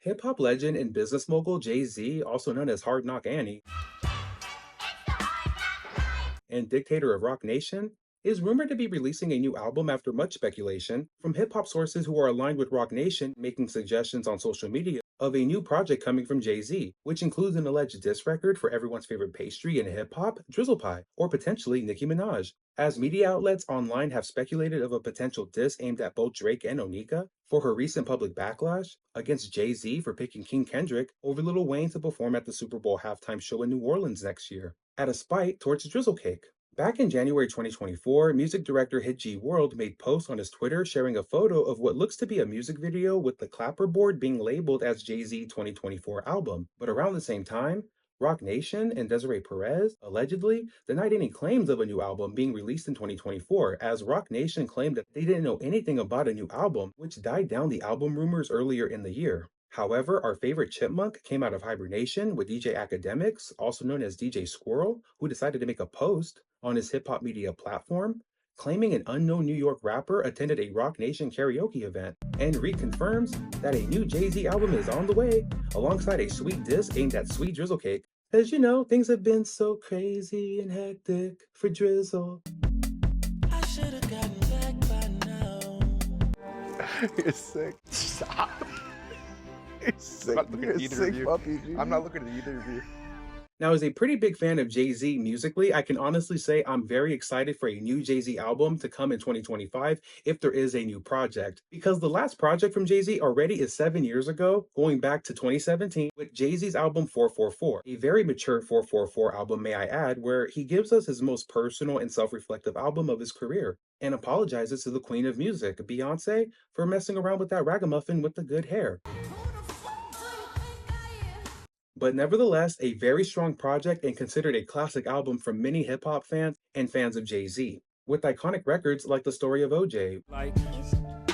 Hip-hop legend and business mogul Jay Z, also known as Hard Knock Annie, and dictator of ROC Nation, is rumored to be releasing a new album after much speculation from hip-hop sources who are aligned with ROC Nation making suggestions on social media of a new project coming from Jay Z, which includes an alleged diss record for everyone's favorite pastry in hip-hop, Drizzle Pie, or potentially Nicki Minaj. As media outlets online have speculated of a potential diss aimed at both Drake and Onika for her recent public backlash against Jay Z for picking King Kendrick over Lil Wayne to perform at the Super Bowl halftime show in New Orleans next year, at a spite towards Drizzle Cake. Back in January 2024, music director Hidjiworld made posts on his Twitter sharing a photo of what looks to be a music video with the clapperboard being labeled as Jay-Z 2024 album. But around the same time, ROC Nation and Desiree Perez allegedly denied any claims of a new album being released in 2024, as ROC Nation claimed that they didn't know anything about a new album, which died down the album rumors earlier in the year. However, our favorite chipmunk came out of hibernation with DJ Academics, also known as DJ Squirrel, who decided to make a post on his hip-hop media platform, claiming an unknown New York rapper attended a ROC Nation karaoke event, and reconfirms that a new Jay Z album is on the way, alongside a sweet diss aimed at Sweet Drizzle Cake. As you know, things have been so crazy and hectic for Drizzle. I should have gotten back by now. You're sick. Stop. You're sick. I'm not looking at either of you. Puppy, I'm not looking at either of you. Now, as a pretty big fan of Jay Z musically, I can honestly say I'm very excited for a new Jay Z album to come in 2025 if there is a new project. Because the last project from Jay Z already is 7 years ago, going back to 2017, with Jay Z's album 444, a very mature 444 album, may I add, where he gives us his most personal and self-reflective album of his career, and apologizes to the queen of music, Beyoncé, for messing around with that ragamuffin with the good hair. But nevertheless, a very strong project and considered a classic album from many hip-hop fans and fans of Jay Z, with iconic records like the story of OJ, Like,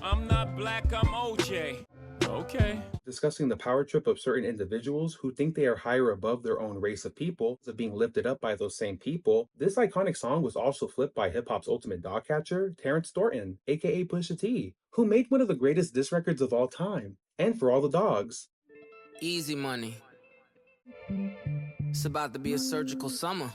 I'm not black, I'm OJ. Okay. discussing the power trip of certain individuals who think they are higher above their own race of people, of being lifted up by those same people. This iconic song was also flipped by hip-hop's ultimate dog catcher, Terrence Thornton, aka Pusha T, who made one of the greatest diss records of all time, and for all the dogs. Easy money. It's about to be a surgical summer.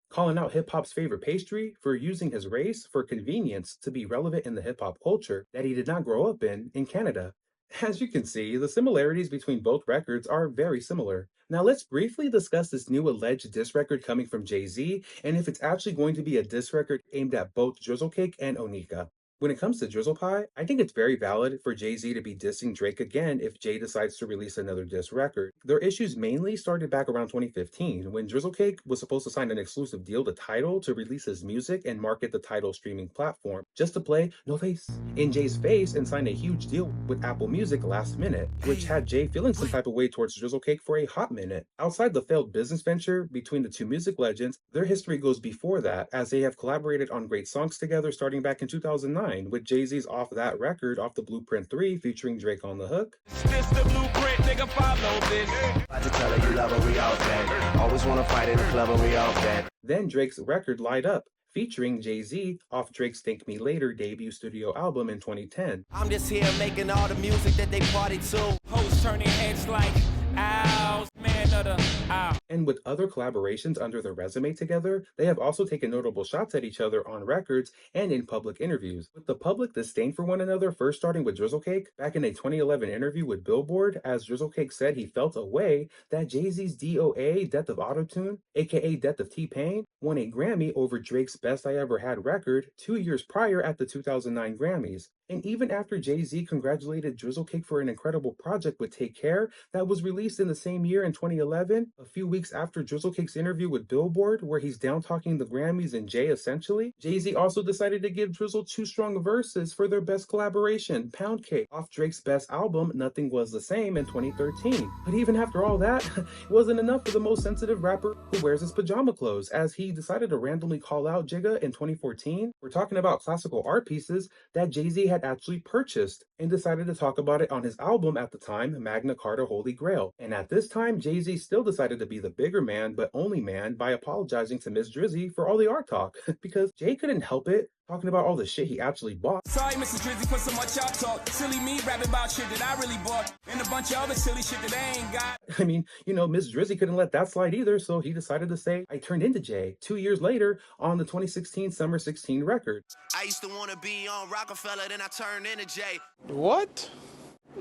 Calling out hip-hop's favorite pastry for using his race for convenience to be relevant in the hip-hop culture that he did not grow up in Canada. As you can see, the similarities between both records are very similar. Now let's briefly discuss this new alleged diss record coming from Jay Z, and if it's actually going to be a diss record aimed at both Drizzle Cake and Onika. When it comes to Drizzle Pie, I think it's very valid for Jay Z to be dissing Drake again if Jay decides to release another diss record. Their issues mainly started back around 2015, when Drizzle Cake was supposed to sign an exclusive deal to Tidal to release his music and market the Tidal streaming platform, just to play No Face in Jay's face and sign a huge deal with Apple Music last minute, which had Jay feeling some type of way towards Drizzle Cake for a hot minute. Outside the failed business venture between the two music legends, their history goes before that, as they have collaborated on great songs together starting back in 2009. With Jay Z's Off That Record, Off the Blueprint 3, featuring Drake on the hook. This the blueprint, nigga, follow this. I just tell her you love her, we all dead. Always wanna fight in the club, and we all dead. Then Drake's record Light Up, featuring Jay Z off Drake's Thank Me Later debut studio album in 2010. I'm just here making all the music that they party to. Hoes turning heads like owls, man of the owl. And with other collaborations under their resume together, they have also taken notable shots at each other on records and in public interviews, with the public disdain for one another first starting with Drizzle Cake back in a 2011 interview with Billboard, as Drizzle Cake said he felt a way that Jay-Z's DOA, Death of Autotune, aka Death of T-Pain, won a Grammy over Drake's Best I Ever Had record 2 years prior at the 2009 Grammys. And even after Jay-Z congratulated Drizzle Cake for an incredible project with Take Care that was released in the same year in 2011, a few weeks after Drizzle Cake's interview with Billboard, where he's down talking the Grammys and Jay essentially, Jay-Z also decided to give Drizzle 2 strong verses for their best collaboration, Pound Cake, off Drake's best album, Nothing Was the Same, in 2013. But even after all that, it wasn't enough for the most sensitive rapper who wears his pajama clothes, as he decided to randomly call out Jigga in 2014. We're talking about classical art pieces that Jay-Z had actually purchased, and decided to talk about it on his album at the time, Magna Carta Holy Grail. And at this time, Jay-Z still decided to be the bigger man, but only man, by apologizing to Miss Drizzy for all the art talk, because Jay couldn't help it, talking about all the shit he actually bought. Sorry, Mrs. Drizzy, for so much y'all talk. Silly me rapping about shit that I really bought. And a bunch of other silly shit that I ain't got. I mean, Miss Drizzy couldn't let that slide either, so he decided to say, I turned into Jay 2 years later on the 2016 Summer 16 record. I used to want to be on Rockefeller, then I turned into Jay. What?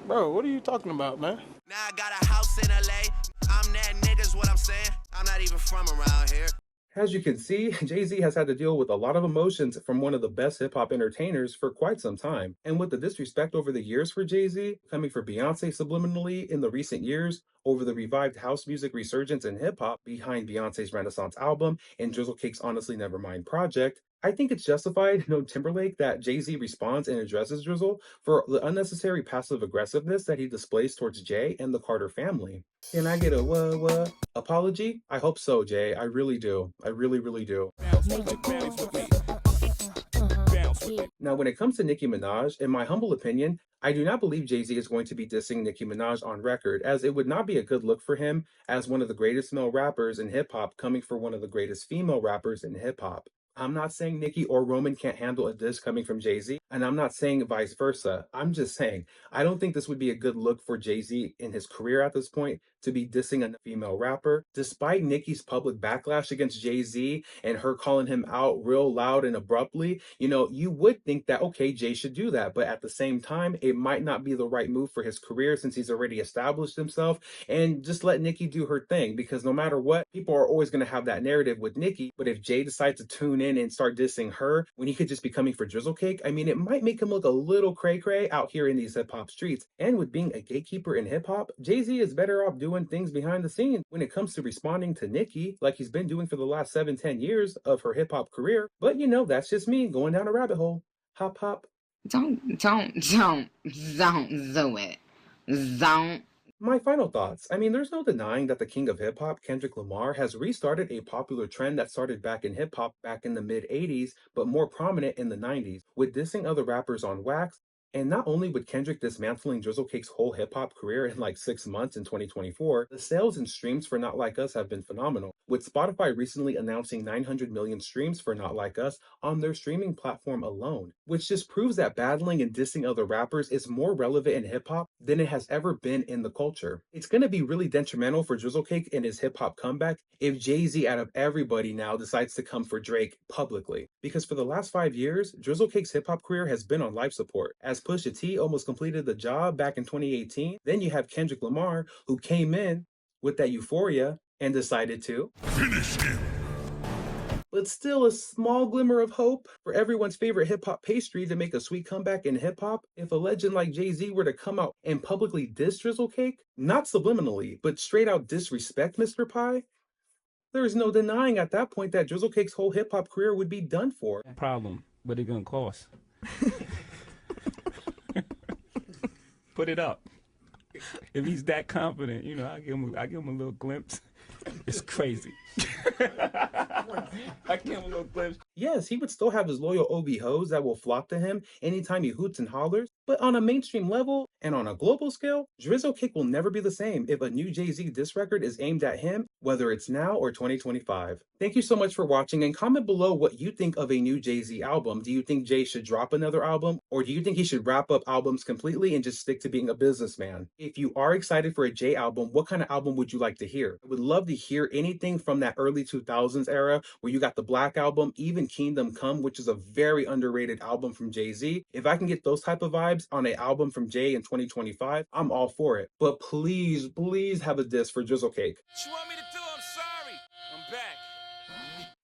Bro, what are you talking about, man? Now I got a house in LA. I'm that nigga's what I'm saying. I'm not even from around here. As you can see, Jay Z has had to deal with a lot of emotions from one of the best hip hop entertainers for quite some time. And with the disrespect over the years for Jay Z, coming for Beyoncé subliminally in the recent years, over the revived house music resurgence in hip hop behind Beyoncé's Renaissance album and Drizzle Cake's Honestly Nevermind project, I think it's justified, no Timberlake, that Jay Z responds and addresses Drizzle for the unnecessary passive aggressiveness that he displays towards Jay and the Carter family. Can I get a what apology? I hope so, Jay. I really do. I really do. Now, when it comes to Nicki Minaj, in my humble opinion, I do not believe Jay Z is going to be dissing Nicki Minaj on record, as it would not be a good look for him as one of the greatest male rappers in hip hop coming for one of the greatest female rappers in hip hop. I'm not saying Nicki or Roman can't handle a diss coming from Jay Z, and I'm not saying vice versa. I'm just saying, I don't think this would be a good look for Jay Z in his career at this point to be dissing a female rapper. Despite Nicki's public backlash against Jay Z and her calling him out real loud and abruptly, you would think that, okay, Jay should do that. But at the same time, it might not be the right move for his career since he's already established himself, and just let Nicki do her thing, because no matter what, people are always going to have that narrative with Nicki. But if Jay decides to tune in and start dissing her when he could just be coming for Drizzle Cake, I mean, it might make him look a little cray-cray out here in these hip-hop streets. And with being a gatekeeper in hip-hop, Jay Z is better off doing things behind the scenes when it comes to responding to Nicki, like he's been doing for the last 7-10 years of her hip-hop career. But that's just me going down a rabbit hole. Hop hop. Don't do it. Don't. My final thoughts. I mean, there's no denying that the king of hip hop, Kendrick Lamar, has restarted a popular trend that started back in hip hop back in the mid 80s, but more prominent in the 90s, with dissing other rappers on wax. And not only with Kendrick dismantling Drizzle Cake's whole hip-hop career in like 6 months in 2024, the sales and streams for Not Like Us have been phenomenal, with Spotify recently announcing 900 million streams for Not Like Us on their streaming platform alone, which just proves that battling and dissing other rappers is more relevant in hip-hop than it has ever been in the culture. It's going to be really detrimental for Drizzle Cake in his hip-hop comeback if Jay Z out of everybody now decides to come for Drake publicly, because for the last 5 years, Drizzle Cake's hip-hop career has been on life support, as Pusha T almost completed the job back in 2018. Then you have Kendrick Lamar, who came in with that euphoria and decided to finish him. But still a small glimmer of hope for everyone's favorite hip-hop pastry to make a sweet comeback in hip-hop if a legend like Jay Z were to come out and publicly diss Drizzle Cake, not subliminally, but straight out disrespect Mr. Pie. There is no denying at that point that Drizzle Cake's whole hip-hop career would be done for. Problem, but it gonna cost. Put it up. If he's that confident, I give him a little glimpse. It's crazy. I give him a little glimpse. Yes, he would still have his loyal OV hoes that will flock to him anytime he hoots and hollers, but on a mainstream level and on a global scale, Drizzle Cake will never be the same if a new Jay Z diss record is aimed at him, whether it's now or 2025. Thank you so much for watching, and comment below what you think of a new Jay Z album. Do you think Jay should drop another album, or do you think he should wrap up albums completely and just stick to being a businessman? If you are excited for a Jay album, what kind of album would you like to hear? I would love to hear anything from that early 2000s era where you got the Black Album, even Kingdom Come, which is a very underrated album from Jay Z. If I can get those type of vibes on an album from Jay in 2025, I'm all for it. But please, please have a diss for Drizzle Cake. What you want me to do? I'm sorry. I'm back.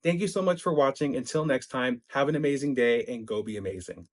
Thank you so much for watching. Until next time, have an amazing day and go be amazing.